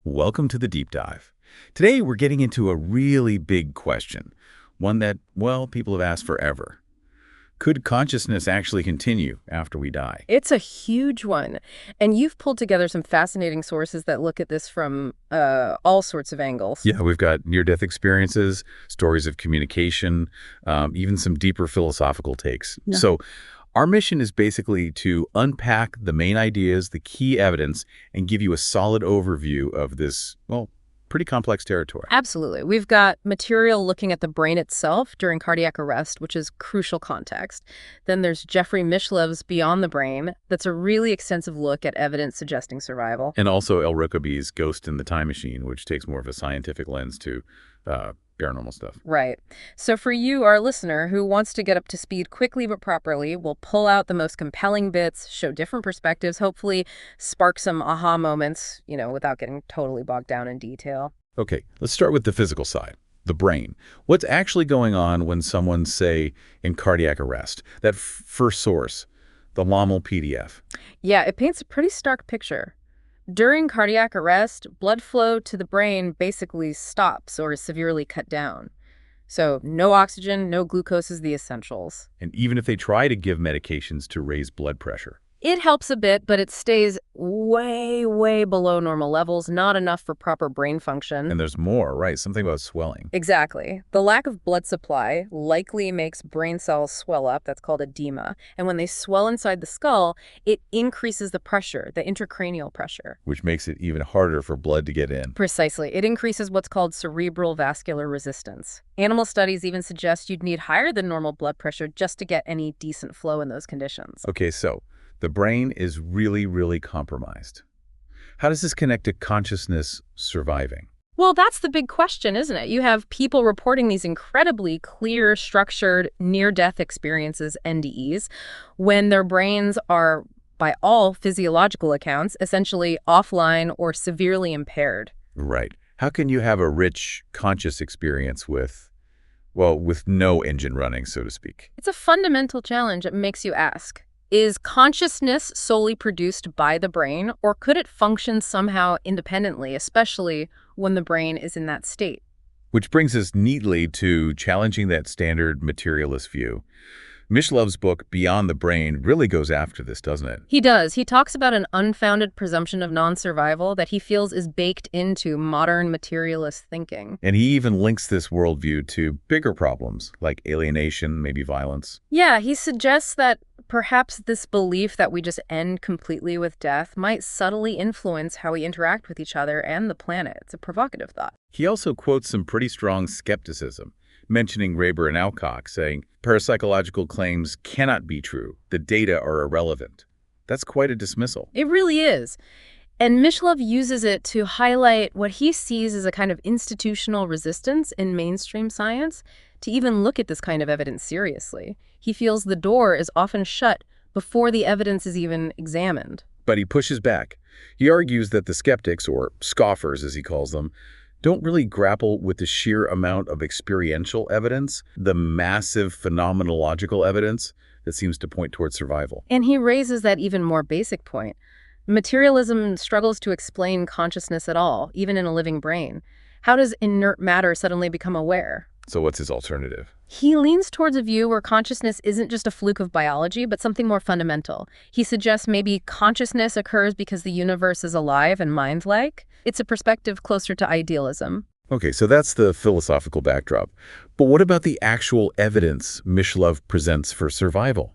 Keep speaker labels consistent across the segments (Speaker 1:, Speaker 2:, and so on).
Speaker 1: Welcome to the deep dive. Today we're getting into a really big question, one that, well, people have asked forever. Could consciousness actually continue after we die?
Speaker 2: It's a huge one. And you've pulled together some fascinating sources that look at this from all sorts of angles.
Speaker 1: Yeah, we've got near-death experiences, stories of communication, even some deeper philosophical takes.
Speaker 2: Yeah.
Speaker 1: So our mission is basically to unpack the main ideas, the key evidence, and give you a solid overview of this, well, pretty complex territory.
Speaker 2: Absolutely. We've got material looking at the brain itself during cardiac arrest, which is crucial context. Then there's Jeffrey Mishlev's Beyond the Brain. That's a really extensive look at evidence suggesting survival.
Speaker 1: And also El Ricobee's Ghost in the Time Machine, which takes more of a scientific lens to paranormal stuff.
Speaker 2: Right. So for you, our listener, who wants to get up to speed quickly but properly, we'll pull out the most compelling bits, show different perspectives, hopefully spark some aha moments, without getting totally bogged down in detail.
Speaker 1: Okay, let's start with the physical side, the brain. What's actually going on when someone's, say, in cardiac arrest? That first source, the LAML PDF.
Speaker 2: Yeah, it paints a pretty stark picture. During cardiac arrest, blood flow to the brain basically stops or is severely cut down. So no oxygen, no glucose is the essentials.
Speaker 1: And even if they try to give medications to raise blood pressure.
Speaker 2: It helps a bit, but it stays way, way below normal levels, not enough for proper brain function.
Speaker 1: And there's more, right? Something about swelling.
Speaker 2: Exactly. The lack of blood supply likely makes brain cells swell up. That's called edema. And when they swell inside the skull, it increases the pressure, the intracranial pressure.
Speaker 1: Which makes it even harder for blood to get in.
Speaker 2: Precisely. It increases what's called cerebral vascular resistance. Animal studies even suggest you'd need higher than normal blood pressure just to get any decent flow in those conditions.
Speaker 1: Okay, so the brain is really, really compromised. How does this connect to consciousness surviving?
Speaker 2: Well, that's the big question, isn't it? You have people reporting these incredibly clear, structured, near-death experiences, NDEs, when their brains are, by all physiological accounts, essentially offline or severely impaired.
Speaker 1: Right. How can you have a rich, conscious experience with no engine running, so to speak?
Speaker 2: It's a fundamental challenge that makes you ask. Is consciousness solely produced by the brain, or could it function somehow independently, especially when the brain is in that state?
Speaker 1: Which brings us neatly to challenging that standard materialist view. Mishlev's book, Beyond the Brain, really goes after this, doesn't it?
Speaker 2: He does. He talks about an unfounded presumption of non-survival that he feels is baked into modern materialist thinking.
Speaker 1: And he even links this worldview to bigger problems, like alienation, maybe violence.
Speaker 2: Yeah, he suggests that perhaps this belief that we just end completely with death might subtly influence how we interact with each other and the planet. It's a provocative thought.
Speaker 1: He also quotes some pretty strong skepticism, mentioning Raber and Alcock, saying parapsychological claims cannot be true. The data are irrelevant. That's quite a dismissal.
Speaker 2: It really is. And Mishlev uses it to highlight what he sees as a kind of institutional resistance in mainstream science to even look at this kind of evidence seriously. He feels the door is often shut before the evidence is even examined.
Speaker 1: But he pushes back. He argues that the skeptics, or scoffers as he calls them, don't really grapple with the sheer amount of experiential evidence, the massive phenomenological evidence that seems to point towards survival.
Speaker 2: And he raises that even more basic point. Materialism struggles to explain consciousness at all, even in a living brain. How does inert matter suddenly become aware?
Speaker 1: So what's his alternative?
Speaker 2: He leans towards a view where consciousness isn't just a fluke of biology, but something more fundamental. He suggests maybe consciousness occurs because the universe is alive and mind-like. It's a perspective closer to idealism.
Speaker 1: Okay, so that's the philosophical backdrop. But what about the actual evidence Mishlev presents for survival?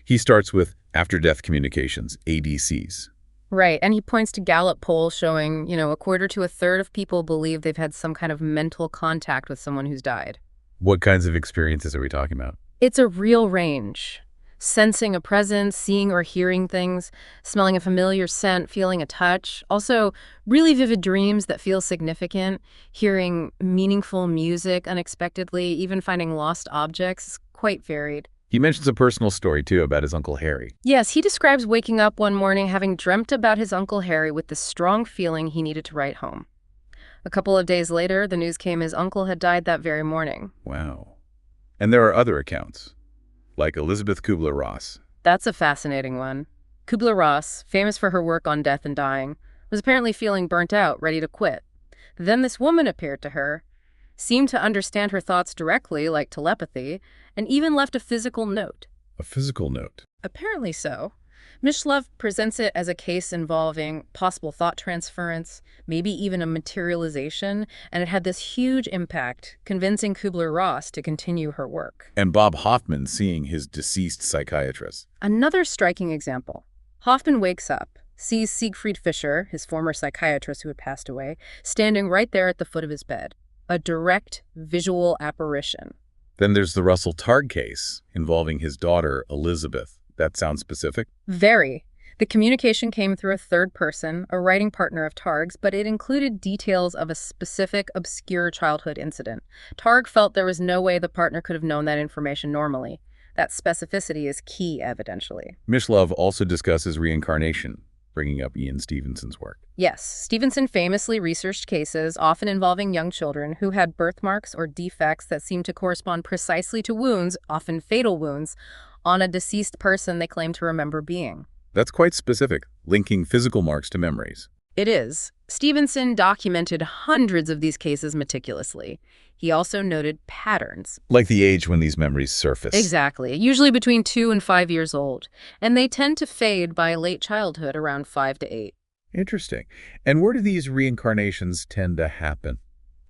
Speaker 1: He starts with after-death communications, ADCs.
Speaker 2: Right, and he points to Gallup polls showing, a quarter to a third of people believe they've had some kind of mental contact with someone who's died.
Speaker 1: What kinds of experiences are we talking about?
Speaker 2: It's a real range. Sensing a presence, seeing or hearing things, smelling a familiar scent, feeling a touch. Also, really vivid dreams that feel significant, hearing meaningful music unexpectedly, even finding lost objects is quite varied.
Speaker 1: He mentions a personal story, too, about his Uncle Harry.
Speaker 2: Yes, he describes waking up one morning having dreamt about his Uncle Harry with the strong feeling he needed to write home. A couple of days later, the news came his uncle had died that very morning.
Speaker 1: Wow. And there are other accounts, like Elizabeth Kubler-Ross.
Speaker 2: That's a fascinating one. Kubler-Ross, famous for her work on death and dying, was apparently feeling burnt out, ready to quit. Then this woman appeared to her, seemed to understand her thoughts directly, like telepathy, and even left a physical note.
Speaker 1: A physical note.
Speaker 2: Apparently so. Mishlove presents it as a case involving possible thought transference, maybe even a materialization, and it had this huge impact, convincing Kubler-Ross to continue her work.
Speaker 1: And Bob Hoffman seeing his deceased psychiatrist.
Speaker 2: Another striking example. Hoffman wakes up, sees Siegfried Fischer, his former psychiatrist who had passed away, standing right there at the foot of his bed. A direct visual apparition.
Speaker 1: Then there's the Russell Targ case involving his daughter, Elizabeth. That sounds specific?
Speaker 2: Very. The communication came through a third person, a writing partner of Targ's, but it included details of a specific, obscure childhood incident. Targ felt there was no way the partner could have known that information normally. That specificity is key, evidentially.
Speaker 1: Mishlove also discusses reincarnation, bringing up Ian Stevenson's work.
Speaker 2: Yes, Stevenson famously researched cases, often involving young children, who had birthmarks or defects that seemed to correspond precisely to wounds, often fatal wounds, on a deceased person they claimed to remember being.
Speaker 1: That's quite specific, linking physical marks to memories.
Speaker 2: It is. Stevenson documented hundreds of these cases meticulously. He also noted patterns.
Speaker 1: Like the age when these memories surface.
Speaker 2: Exactly. Usually between 2 and 5 years old. And they tend to fade by late childhood, around 5 to 8.
Speaker 1: Interesting. And where do these reincarnations tend to happen?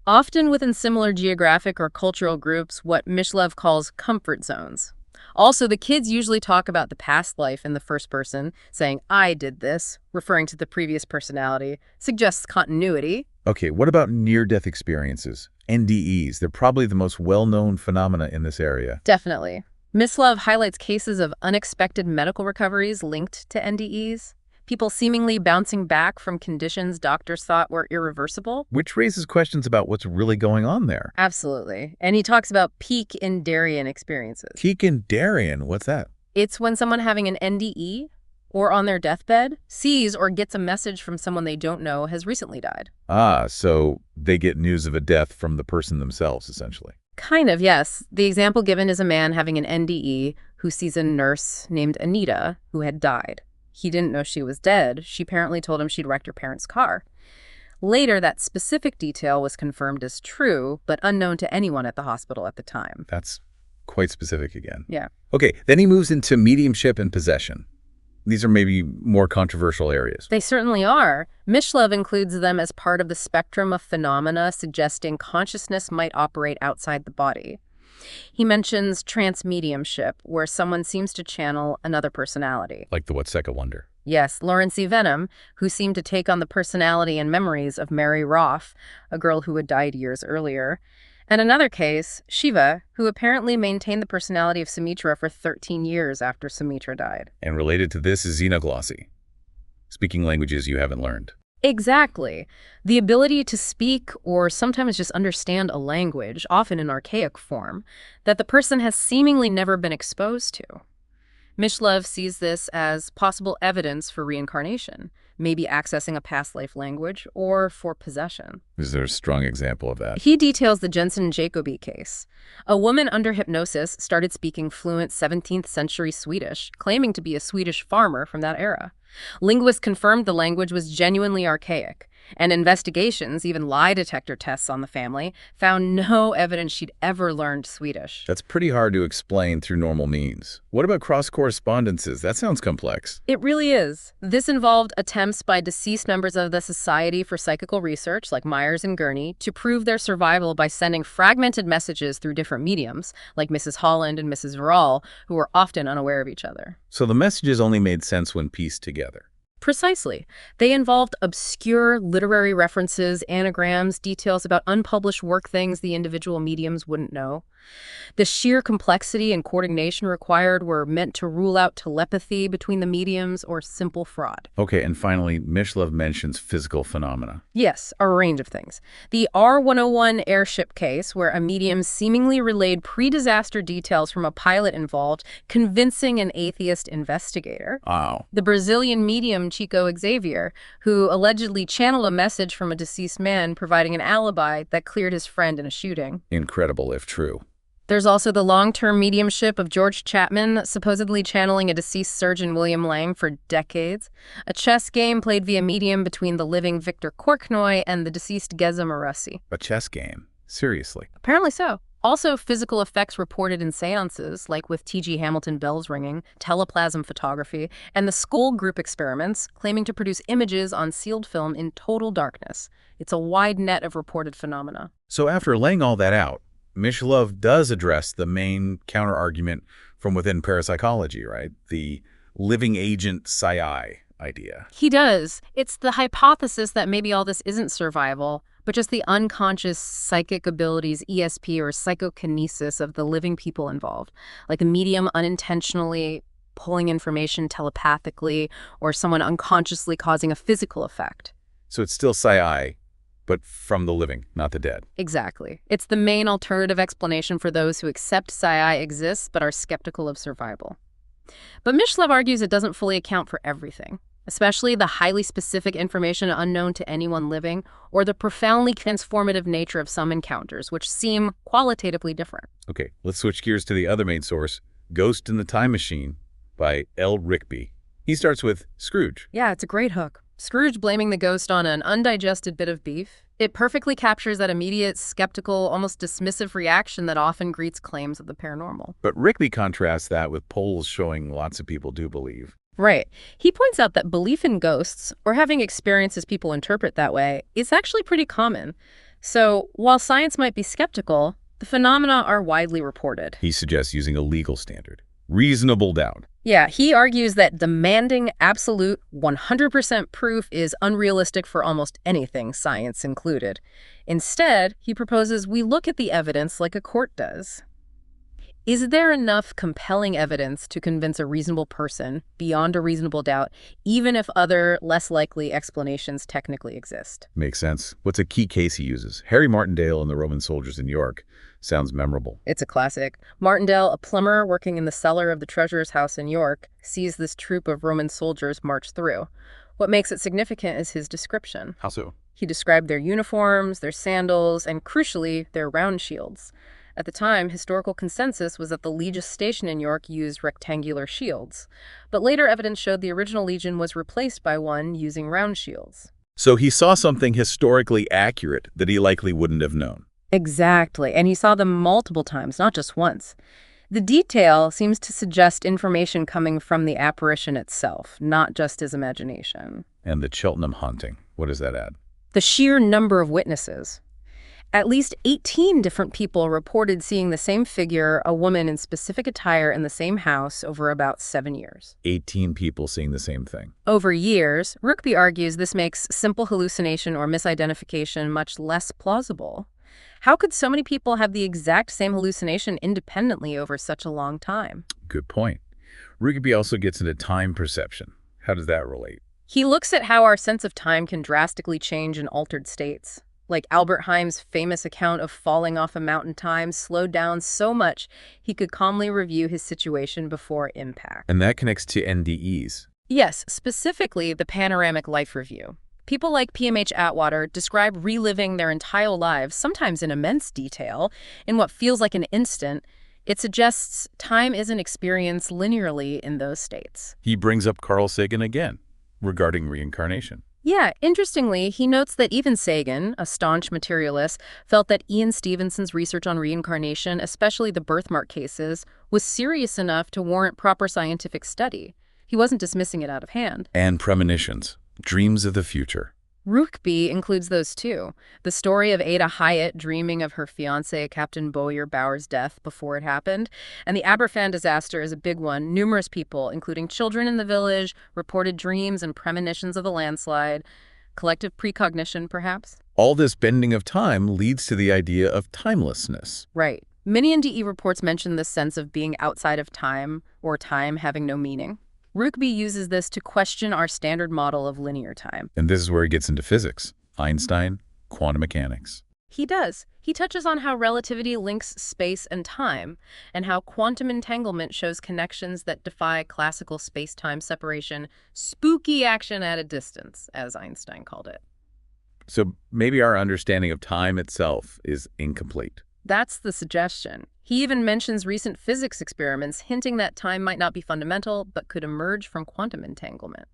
Speaker 2: Often within similar geographic or cultural groups, what Mishlove calls comfort zones. Also, the kids usually talk about the past life in the first person, saying, I did this, referring to the previous personality, suggests continuity.
Speaker 1: Okay, what about near-death experiences? NDEs, they're probably the most well-known phenomena in this area.
Speaker 2: Definitely. Mishlove highlights cases of unexpected medical recoveries linked to NDEs, people seemingly bouncing back from conditions doctors thought were irreversible.
Speaker 1: Which raises questions about what's really going on there.
Speaker 2: Absolutely. And he talks about peak Darien experiences.
Speaker 1: Peak Darien, what's that?
Speaker 2: It's when someone having an NDE or on their deathbed sees or gets a message from someone they don't know has recently died.
Speaker 1: Ah, so they get news of a death from the person themselves, essentially.
Speaker 2: Kind of, yes. The example given is a man having an NDE who sees a nurse named Anita who had died. He didn't know she was dead. She apparently told him she'd wrecked her parents' car. Later, that specific detail was confirmed as true, but unknown to anyone at the hospital at the time.
Speaker 1: That's quite specific again.
Speaker 2: Yeah.
Speaker 1: Okay, then he moves into mediumship and possession. These are maybe more controversial areas.
Speaker 2: They certainly are. Mishlove includes them as part of the spectrum of phenomena suggesting consciousness might operate outside the body. He mentions trance mediumship, where someone seems to channel another personality.
Speaker 1: Like the Watseka Wonder.
Speaker 2: Yes, Lawrence E. Venom, who seemed to take on the personality and memories of Mary Roth, a girl who had died years earlier. And another case, Shiva, who apparently maintained the personality of Sumitra for 13 years after Sumitra died.
Speaker 1: And related to this is xenoglossy, speaking languages you haven't learned.
Speaker 2: Exactly. The ability to speak or sometimes just understand a language, often in archaic form, that the person has seemingly never been exposed to. Mishlove sees this as possible evidence for reincarnation, maybe accessing a past life language, or for possession.
Speaker 1: Is there a strong example of that?
Speaker 2: He details the Jensen-Jacobi case. A woman under hypnosis started speaking fluent 17th century Swedish, claiming to be a Swedish farmer from that era. Linguists confirmed the language was genuinely archaic, and investigations, even lie detector tests on the family, found no evidence she'd ever learned Swedish.
Speaker 1: That's pretty hard to explain through normal means. What about cross-correspondences? That sounds complex.
Speaker 2: It really is. This involved attempts by deceased members of the Society for Psychical Research, like Myers and Gurney, to prove their survival by sending fragmented messages through different mediums, like Mrs. Holland and Mrs. Verall, who were often unaware of each other.
Speaker 1: So the messages only made sense when pieced together.
Speaker 2: Precisely. They involved obscure literary references, anagrams, details about unpublished work, things the individual mediums wouldn't know. The sheer complexity and coordination required were meant to rule out telepathy between the mediums or simple fraud.
Speaker 1: Okay, and finally, Mishlove mentions physical phenomena.
Speaker 2: Yes, a range of things. The R-101 airship case, where a medium seemingly relayed pre-disaster details from a pilot involved, convincing an atheist investigator.
Speaker 1: Wow.
Speaker 2: The Brazilian medium Chico Xavier, who allegedly channeled a message from a deceased man, providing an alibi that cleared his friend in a shooting.
Speaker 1: Incredible if true.
Speaker 2: There's also the long-term mediumship of George Chapman, supposedly channeling a deceased surgeon William Lang for decades. A chess game played via medium between the living Victor Korknoy and the deceased Geza Marussi.
Speaker 1: A chess game? Seriously?
Speaker 2: Apparently so. Also, physical effects reported in seances, like with T.G. Hamilton bells ringing, teleplasm photography, and the Skoll group experiments, claiming to produce images on sealed film in total darkness. It's a wide net of reported phenomena.
Speaker 1: So after laying all that out, Mishlove does address the main counter-argument from within parapsychology, right? The living agent psi idea.
Speaker 2: He does. It's the hypothesis that maybe all this isn't survival, but just the unconscious psychic abilities, ESP or psychokinesis of the living people involved, like a medium unintentionally pulling information telepathically or someone unconsciously causing a physical effect.
Speaker 1: So it's still psi, but from the living, not the dead.
Speaker 2: Exactly. It's the main alternative explanation for those who accept psi exists but are skeptical of survival. But Mishlove argues it doesn't fully account for everything, especially the highly specific information unknown to anyone living, or the profoundly transformative nature of some encounters, which seem qualitatively different.
Speaker 1: Okay, let's switch gears to the other main source, Ghost in the Time Machine by L. Rigby. He starts with Scrooge.
Speaker 2: Yeah, it's a great hook. Scrooge blaming the ghost on an undigested bit of beef. It perfectly captures that immediate, skeptical, almost dismissive reaction that often greets claims of the paranormal.
Speaker 1: But Rigby contrasts that with polls showing lots of people do believe.
Speaker 2: Right. He points out that belief in ghosts, or having experiences people interpret that way, is actually pretty common. So, while science might be skeptical, the phenomena are widely reported.
Speaker 1: He suggests using a legal standard, reasonable doubt.
Speaker 2: Yeah, he argues that demanding absolute 100% proof is unrealistic for almost anything, science included. Instead, he proposes we look at the evidence like a court does. Is there enough compelling evidence to convince a reasonable person, beyond a reasonable doubt, even if other, less likely explanations technically exist?
Speaker 1: Makes sense. What's a key case he uses? Harry Martindale and the Roman soldiers in York. Sounds memorable.
Speaker 2: It's a classic. Martindale, a plumber working in the cellar of the treasurer's house in York, sees this troop of Roman soldiers march through. What makes it significant is his description.
Speaker 1: How so?
Speaker 2: He described their uniforms, their sandals, and crucially, their round shields. At the time, historical consensus was that the Legis station in York used rectangular shields, but later evidence showed the original legion was replaced by one using round shields.
Speaker 1: So he saw something historically accurate that he likely wouldn't have known.
Speaker 2: Exactly, and he saw them multiple times, not just once. The detail seems to suggest information coming from the apparition itself, not just his imagination.
Speaker 1: And the Cheltenham haunting, what does that add?
Speaker 2: The sheer number of witnesses. At least 18 different people reported seeing the same figure, a woman in specific attire in the same house over about 7 years.
Speaker 1: 18 people seeing the same thing.
Speaker 2: Over years, Rigby argues this makes simple hallucination or misidentification much less plausible. How could so many people have the exact same hallucination independently over such a long time?
Speaker 1: Good point. Rigby also gets into time perception. How does that relate?
Speaker 2: He looks at how our sense of time can drastically change in altered states. Like Albert Heim's famous account of falling off a mountain time slowed down so much he could calmly review his situation before impact.
Speaker 1: And that connects to NDEs.
Speaker 2: Yes, specifically the panoramic life review. People like PMH Atwater describe reliving their entire lives, sometimes in immense detail, in what feels like an instant. It suggests time isn't experienced linearly in those states.
Speaker 1: He brings up Carl Sagan again regarding reincarnation.
Speaker 2: Yeah, interestingly, he notes that even Sagan, a staunch materialist, felt that Ian Stevenson's research on reincarnation, especially the birthmark cases, was serious enough to warrant proper scientific study. He wasn't dismissing it out of hand.
Speaker 1: And premonitions, dreams of the future.
Speaker 2: Rigby includes those too. The story of Ada Hyatt dreaming of her fiancé, Captain Bowyer Bower's death before it happened. And the Aberfan disaster is a big one. Numerous people, including children in the village, reported dreams and premonitions of the landslide. Collective precognition, perhaps?
Speaker 1: All this bending of time leads to the idea of timelessness.
Speaker 2: Right. Many NDE reports mention this sense of being outside of time, or time having no meaning. Rigby uses this to question our standard model of linear time.
Speaker 1: And this is where he gets into physics, Einstein, quantum mechanics.
Speaker 2: He does. He touches on how relativity links space and time, and how quantum entanglement shows connections that defy classical space-time separation, spooky action at a distance, as Einstein called it.
Speaker 1: So maybe our understanding of time itself is incomplete.
Speaker 2: That's the suggestion. He even mentions recent physics experiments hinting that time might not be fundamental, but could emerge from quantum entanglement.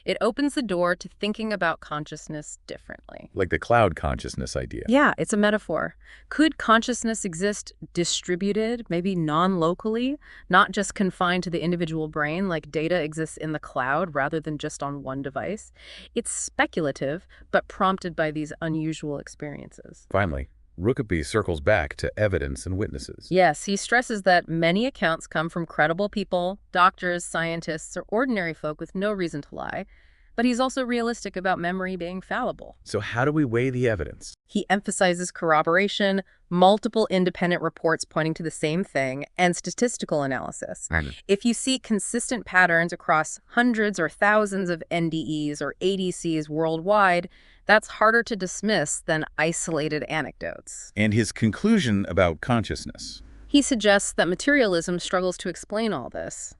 Speaker 2: It opens the door to thinking about consciousness differently.
Speaker 1: Like the cloud consciousness idea.
Speaker 2: Yeah, it's a metaphor. Could consciousness exist distributed, maybe non-locally, not just confined to the individual brain, like data exists in the cloud rather than just on one device? It's speculative, but prompted by these unusual experiences.
Speaker 1: Finally, Rookaby circles back to evidence and witnesses.
Speaker 2: Yes, he stresses that many accounts come from credible people, doctors, scientists, or ordinary folk with no reason to lie. But he's also realistic about memory being fallible.
Speaker 1: So how do we weigh the evidence?
Speaker 2: He emphasizes corroboration, multiple independent reports pointing to the same thing, and statistical analysis. If you see consistent patterns across hundreds or thousands of NDEs or ADCs worldwide, that's harder to dismiss than isolated anecdotes.
Speaker 1: And his conclusion about consciousness.
Speaker 2: He suggests that materialism struggles to explain all this.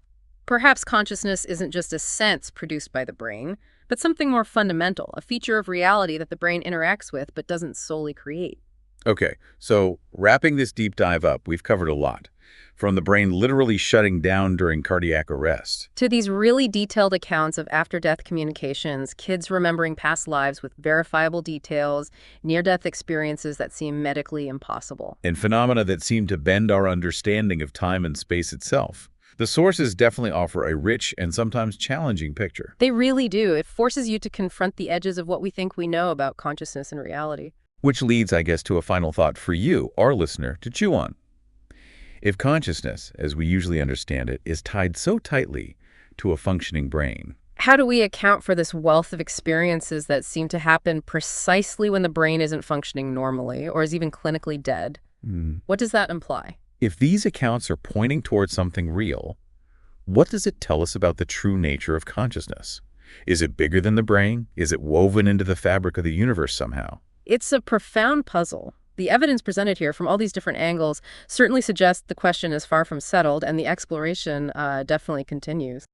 Speaker 2: Perhaps consciousness isn't just a sense produced by the brain, but something more fundamental, a feature of reality that the brain interacts with but doesn't solely create.
Speaker 1: Okay, so wrapping this deep dive up, we've covered a lot. From the brain literally shutting down during cardiac arrest.
Speaker 2: To these really detailed accounts of after-death communications, kids remembering past lives with verifiable details, near-death experiences that seem medically impossible.
Speaker 1: And phenomena that seem to bend our understanding of time and space itself. The sources definitely offer a rich and sometimes challenging picture.
Speaker 2: They really do. It forces you to confront the edges of what we think we know about consciousness and reality.
Speaker 1: Which leads, I guess, to a final thought for you, our listener, to chew on. If consciousness, as we usually understand it, is tied so tightly to a functioning brain,
Speaker 2: how do we account for this wealth of experiences that seem to happen precisely when the brain isn't functioning normally or is even clinically dead? What does that imply?
Speaker 1: If these accounts are pointing towards something real, what does it tell us about the true nature of consciousness? Is it bigger than the brain? Is it woven into the fabric of the universe somehow?
Speaker 2: It's a profound puzzle. The evidence presented here from all these different angles certainly suggests the question is far from settled, and the exploration definitely continues.